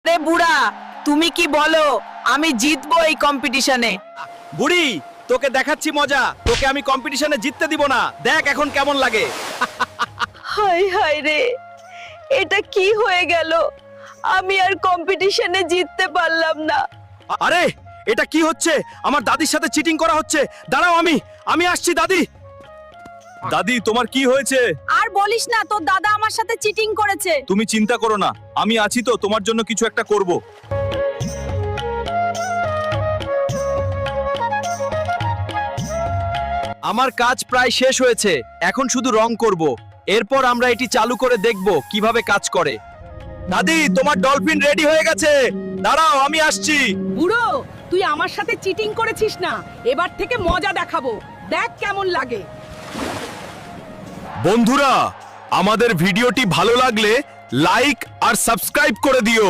রে বুড়া, তুমি কি বলো আমি জিতবো এই কম্পিটিশনে? বুড়ি, তোকে দেখাচ্ছি মজা। তোকে আমি কম্পিটিশনে জিততে দিব না। দেখ এখন কেমন লাগে। হাই হাই রে, এটা কি হয়ে গেল? আমি আর কম্পিটিশনে জিততে পারলাম না। আরে এটা কি হচ্ছে? আমার দাদির সাথে চিটিং করা হচ্ছে। দাঁড়াও, আমি আসছি দাদি। দাদি, তোমার কি হয়েছে? আর বলিস না, তোর দাদা আমার সাথে চিটিং করেছে। তুমি চিন্তা করো না, আমি আছি তো, তোমার জন্য কিছু একটা করব। আমার কাজ প্রায় শেষ হয়েছে, এখন শুধু রং করব। এরপর আমরা এটি চালু করে দেখব কিভাবে কাজ করে। দাদি, তোমার ডলফিন রেডি হয়ে গেছে। দাঁড়াও, আমি আসছি। বুড়ো, তুই আমার সাথে চিটিং করেছিস না, এবার থেকে মজা দেখাবো। দেখ কেমন লাগে। বন্ধুরা, আমাদের ভিডিওটি ভালো লাগলে লাইক আর সাবস্ক্রাইব করে দিও।